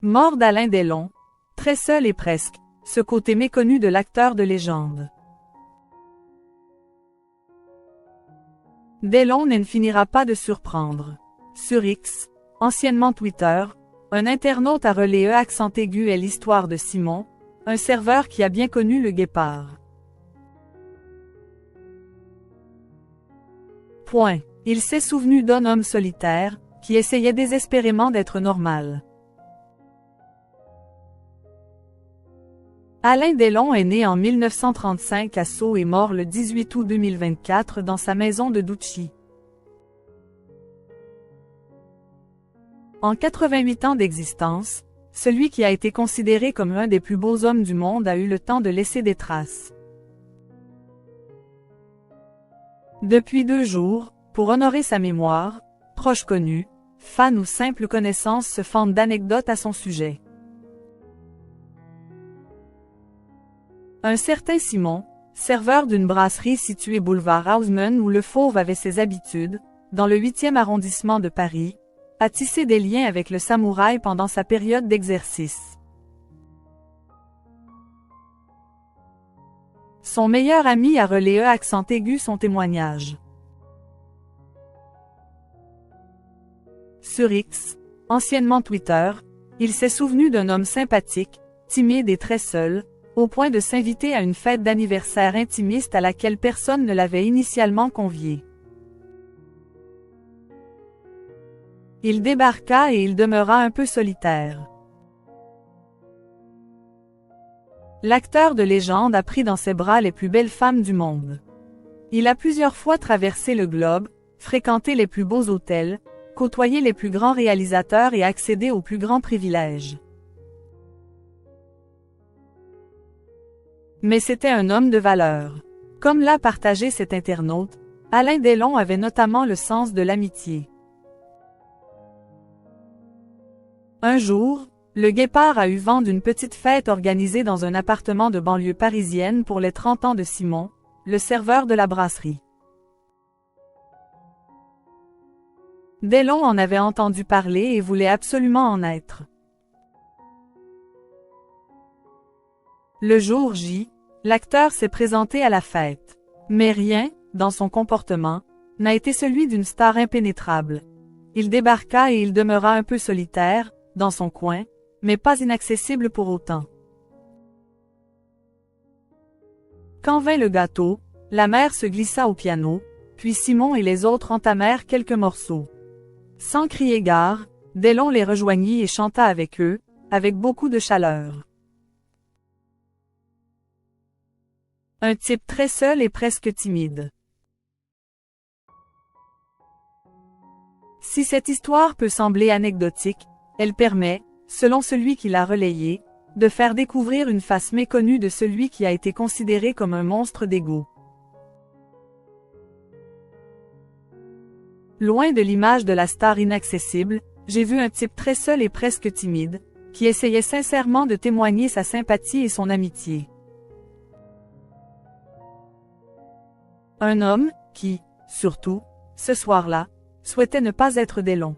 Mort d'Alain Delon, très seul et presque, ce côté méconnu de l'acteur de légende. Delon ne finira pas de surprendre. Sur X, anciennement Twitter, un internaute a relayé accent aigu est l'histoire de Simon, un serveur qui a bien connu le guépard. Point. Il s'est souvenu d'un homme solitaire, qui essayait désespérément d'être normal. Alain Delon est né en 1935 à Sceaux et mort le 18 août 2024 dans sa maison de Douchy. En 88 ans d'existence, celui qui a été considéré comme l'un des plus beaux hommes du monde a eu le temps de laisser des traces. Depuis 2 jours, pour honorer sa mémoire, proches connus, fans ou simples connaissances se fendent d'anecdotes à son sujet. Un certain Simon, serveur d'une brasserie située boulevard Haussmann où le Fauve avait ses habitudes, dans le 8e arrondissement de Paris, a tissé des liens avec le samouraï pendant sa période d'exercice. Son meilleur ami a relayé accent aigu son témoignage. Sur X, anciennement Twitter, il s'est souvenu d'un homme sympathique, timide et très seul, au point de s'inviter à une fête d'anniversaire intimiste à laquelle personne ne l'avait initialement convié. Il débarqua et il demeura un peu solitaire. L'acteur de légende a pris dans ses bras les plus belles femmes du monde. Il a plusieurs fois traversé le globe, fréquenté les plus beaux hôtels, côtoyé les plus grands réalisateurs et accédé aux plus grands privilèges. Mais c'était un homme de valeur. Comme l'a partagé cet internaute, Alain Delon avait notamment le sens de l'amitié. Un jour, le guépard a eu vent d'une petite fête organisée dans un appartement de banlieue parisienne pour les 30 ans de Simon, le serveur de la brasserie. Delon en avait entendu parler et voulait absolument en être. Le jour J, l'acteur s'est présenté à la fête. Mais rien, dans son comportement, n'a été celui d'une star impénétrable. Il débarqua et il demeura un peu solitaire, dans son coin, mais pas inaccessible pour autant. Quand vint le gâteau, la mère se glissa au piano, puis Simon et les autres entamèrent quelques morceaux. Sans crier gare, Delon les rejoignit et chanta avec eux, avec beaucoup de chaleur. Un type très seul et presque timide. Si cette histoire peut sembler anecdotique, elle permet, selon celui qui l'a relayée, de faire découvrir une face méconnue de celui qui a été considéré comme un monstre d'ego. Loin de l'image de la star inaccessible, j'ai vu un type très seul et presque timide, qui essayait sincèrement de témoigner sa sympathie et son amitié. Un homme, qui, surtout, ce soir-là, souhaitait ne pas être Delon.